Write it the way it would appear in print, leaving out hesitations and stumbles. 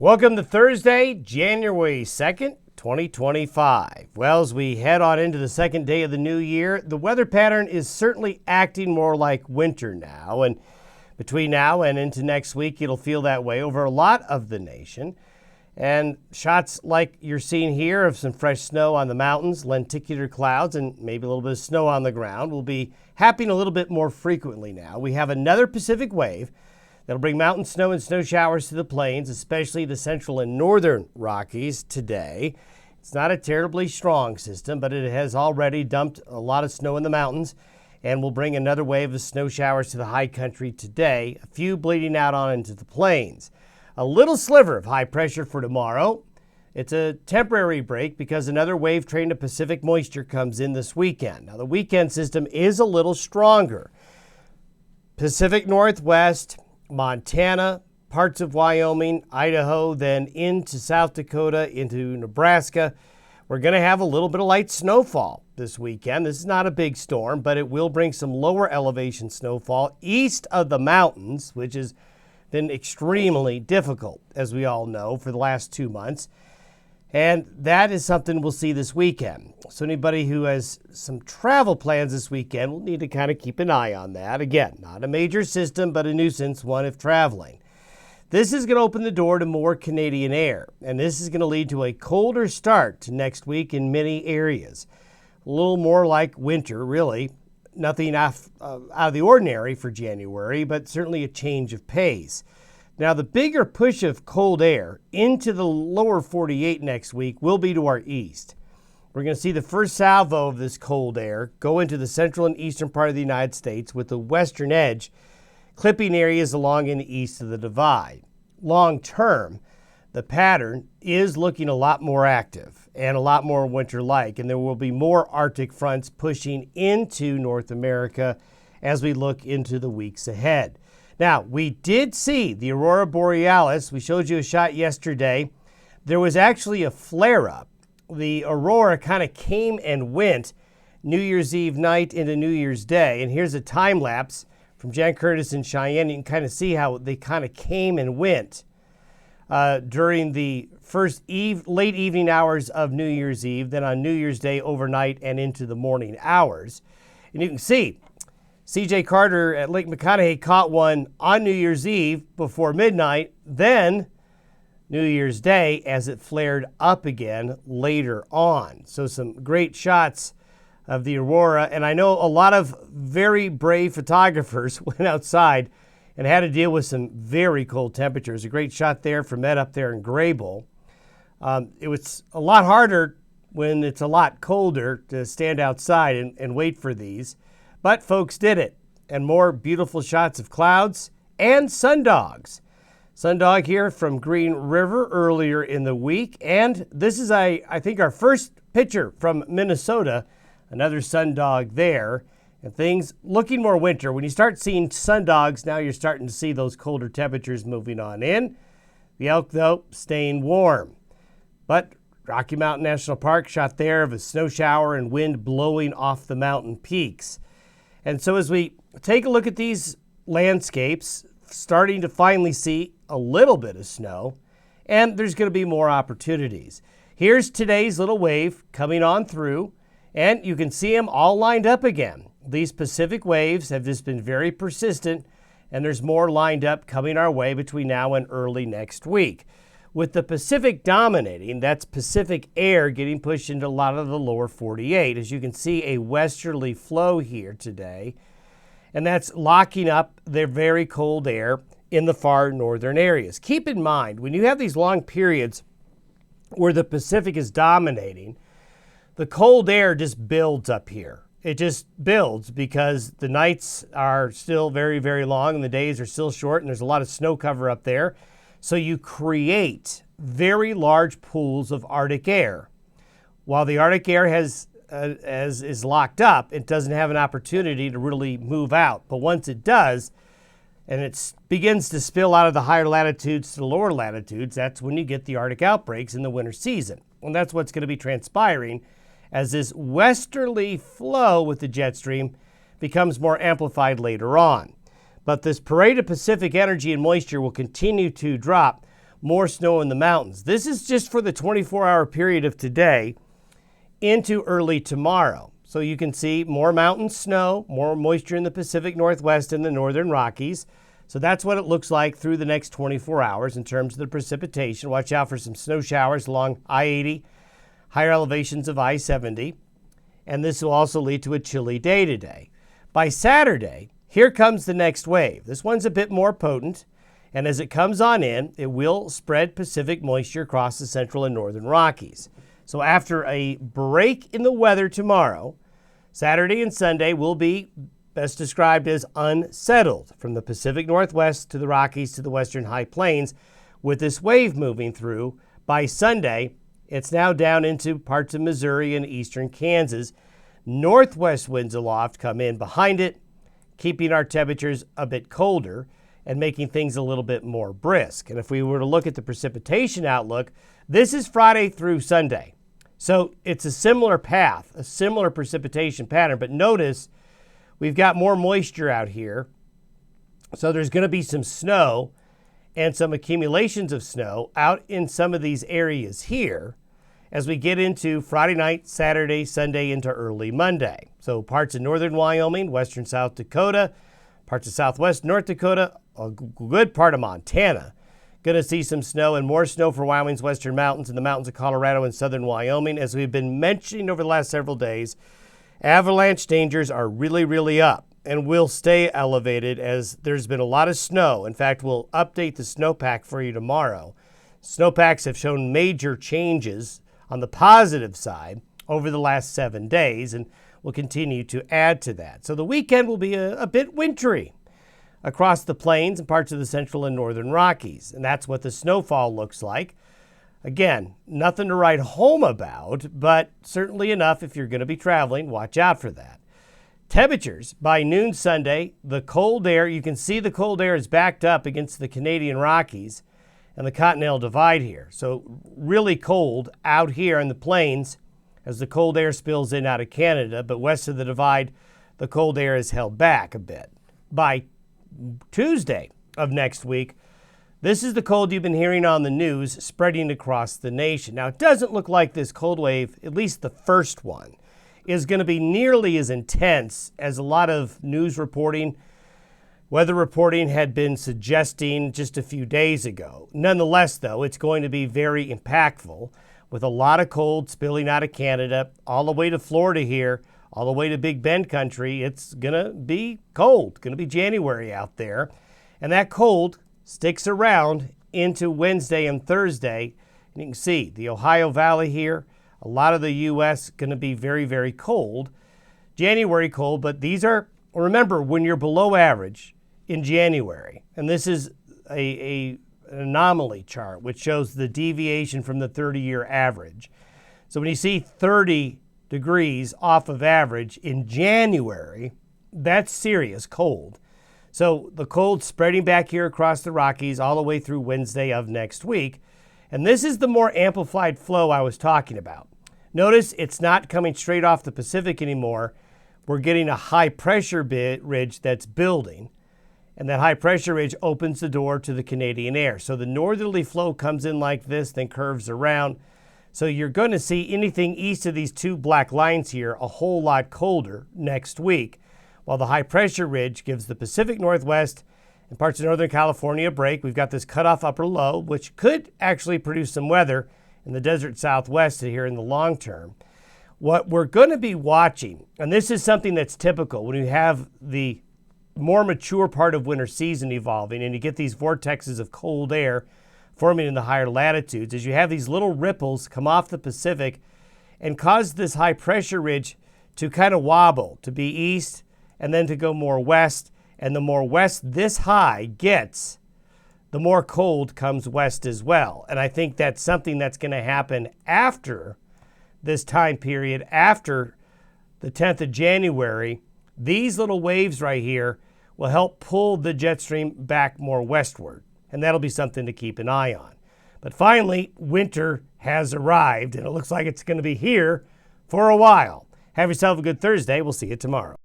Welcome to Thursday, January 2nd, 2025. Well, as we head on into the second day of the new year, the weather pattern is certainly acting more like winter now. And between now and into next week, it'll feel that way over a lot of the nation. And shots like you're seeing here of some fresh snow on the mountains, lenticular clouds, and maybe a little bit of snow on the ground will be happening a little bit more frequently now. We have another Pacific wave that'll bring mountain snow and snow showers to the plains, especially the central and northern Rockies today. It's not a terribly strong system, but it has already dumped a lot of snow in the mountains and will bring another wave of snow showers to the high country today, a few bleeding out on into the plains. A little sliver of high pressure for tomorrow. It's a temporary break because another wave train of Pacific moisture comes in this weekend. Now, the weekend system is a little stronger. Pacific Northwest, Montana, parts of Wyoming, Idaho, then into South Dakota, into Nebraska. We're going to have a little bit of light snowfall this weekend. This is not a big storm, but it will bring some lower elevation snowfall east of the mountains, which has been extremely difficult, as we all know, for the last 2 months. And that is something we'll see this weekend. So anybody who has some travel plans this weekend will need to kind of keep an eye on that. Again, not a major system, but a nuisance one if traveling. This is going to open the door to more Canadian air, and this is going to lead to a colder start to next week in many areas. A little more like winter, really. Nothing out of the ordinary for January, but certainly a change of pace. Now, the bigger push of cold air into the lower 48 next week will be to our east. We're going to see the first salvo of this cold air go into the central and eastern part of the United States, with the western edge clipping areas along and east of the divide. Long term, the pattern is looking a lot more active and a lot more winter-like, and there will be more Arctic fronts pushing into North America as we look into the weeks ahead. Now, we did see the Aurora Borealis. We showed you a shot yesterday. There was actually a flare-up. The Aurora kind of came and went New Year's Eve night into New Year's Day. And here's a time lapse from Jan Curtis and Cheyenne. You can kind of see how they kind of came and went during the first late evening hours of New Year's Eve, then on New Year's Day overnight and into the morning hours. And you can see C.J. Carter at Lake McConaughey caught one on New Year's Eve before midnight, then New Year's Day as it flared up again later on. So some great shots of the Aurora, and I know a lot of very brave photographers went outside and had to deal with some very cold temperatures. A great shot there from Ed up there in Grable. It was a lot harder when it's a lot colder to stand outside and wait for these. But folks did it, and more beautiful shots of clouds and sundogs. Sundog here from Green River earlier in the week, and this is, I think, our first picture from Minnesota, another sundog there, and things looking more winter. When you start seeing sundogs, now you're starting to see those colder temperatures moving on in. The elk, though, staying warm. But Rocky Mountain National Park shot there of a snow shower and wind blowing off the mountain peaks. And so as we take a look at these landscapes, starting to finally see a little bit of snow, and there's going to be more opportunities. Here's today's little wave coming on through, and you can see them all lined up again. These Pacific waves have just been very persistent, and there's more lined up coming our way between now and early next week. With the Pacific dominating, that's Pacific air getting pushed into a lot of the lower 48. As you can see, a westerly flow here today, and that's locking up their very cold air in the far northern areas. Keep in mind, when you have these long periods where the Pacific is dominating, the cold air just builds up here. It just builds because the nights are still very, very long and the days are still short, and there's a lot of snow cover up there. So you create very large pools of Arctic air. While the Arctic air is locked up, it doesn't have an opportunity to really move out. But once it does, and it begins to spill out of the higher latitudes to the lower latitudes, that's when you get the Arctic outbreaks in the winter season. And that's what's going to be transpiring as this westerly flow with the jet stream becomes more amplified later on. But this parade of Pacific energy and moisture will continue to drop more snow in the mountains. This is just for the 24-hour period of today into early tomorrow. So you can see more mountain snow, more moisture in the Pacific Northwest and the northern Rockies. So that's what it looks like through the next 24 hours in terms of the precipitation. Watch out for some snow showers along I-80, higher elevations of I-70. And this will also lead to a chilly day today. By Saturday, here comes the next wave. This one's a bit more potent. And as it comes on in, it will spread Pacific moisture across the central and northern Rockies. So after a break in the weather tomorrow, Saturday and Sunday will be best described as unsettled from the Pacific Northwest to the Rockies to the western high plains with this wave moving through. By Sunday, it's now down into parts of Missouri and eastern Kansas. Northwest winds aloft come in behind it, keeping our temperatures a bit colder and making things a little bit more brisk. And if we were to look at the precipitation outlook, this is Friday through Sunday. So it's a similar path, a similar precipitation pattern, but notice we've got more moisture out here. So there's going to be some snow and some accumulations of snow out in some of these areas here as we get into Friday night, Saturday, Sunday, into early Monday. So parts of northern Wyoming, western South Dakota, parts of southwest North Dakota, a good part of Montana. Going to see some snow and more snow for Wyoming's western mountains and the mountains of Colorado and southern Wyoming. As we've been mentioning over the last several days, avalanche dangers are really, really up and will stay elevated as there's been a lot of snow. In fact, we'll update the snowpack for you tomorrow. Snowpacks have shown major changes on the positive side over the last 7 days, and we'll continue to add to that. So the weekend will be a bit wintry across the plains and parts of the central and northern Rockies, and that's what the snowfall looks like. Again, nothing to write home about, but certainly enough if you're going to be traveling. Watch out for that. Temperatures by noon Sunday, the cold air, you can see the cold air is backed up against the Canadian Rockies and the Continental Divide here. So really cold out here in the plains as the cold air spills in out of Canada, but west of the Divide, the cold air is held back a bit. By Tuesday of next week, this is the cold you've been hearing on the news spreading across the nation. Now, it doesn't look like this cold wave, at least the first one, is going to be nearly as intense as a lot of news reporting, weather reporting had been suggesting just a few days ago. Nonetheless, though, it's going to be very impactful with a lot of cold spilling out of Canada all the way to Florida here, all the way to Big Bend country. It's going to be cold, going to be January out there. And that cold sticks around into Wednesday and Thursday. And you can see the Ohio Valley here, a lot of the U.S. going to be very, very cold. January cold, but these are, remember, when you're below average in January, and this is an anomaly chart, which shows the deviation from the 30-year average. So when you see 30 degrees off of average in January, that's serious cold. So the cold spreading back here across the Rockies all the way through Wednesday of next week. And this is the more amplified flow I was talking about. Notice it's not coming straight off the Pacific anymore. We're getting a high pressure ridge that's building. And that high pressure ridge opens the door to the Canadian air. So the northerly flow comes in like this, then curves around. So you're going to see anything east of these two black lines here a whole lot colder next week, while the high pressure ridge gives the Pacific Northwest and parts of Northern California a break. We've got this cutoff upper low, which could actually produce some weather in the desert Southwest here in the long term. What we're going to be watching, and this is something that's typical when you have the more mature part of winter season evolving and you get these vortexes of cold air forming in the higher latitudes, is you have these little ripples come off the Pacific and cause this high pressure ridge to kind of wobble, to be east and then to go more west. And the more west this high gets, the more cold comes west as well. And I think that's something that's going to happen after this time period, after the 10th of January. These little waves right here will help pull the jet stream back more westward. And that'll be something to keep an eye on. But finally, winter has arrived, and it looks like it's going to be here for a while. Have yourself a good Thursday. We'll see you tomorrow.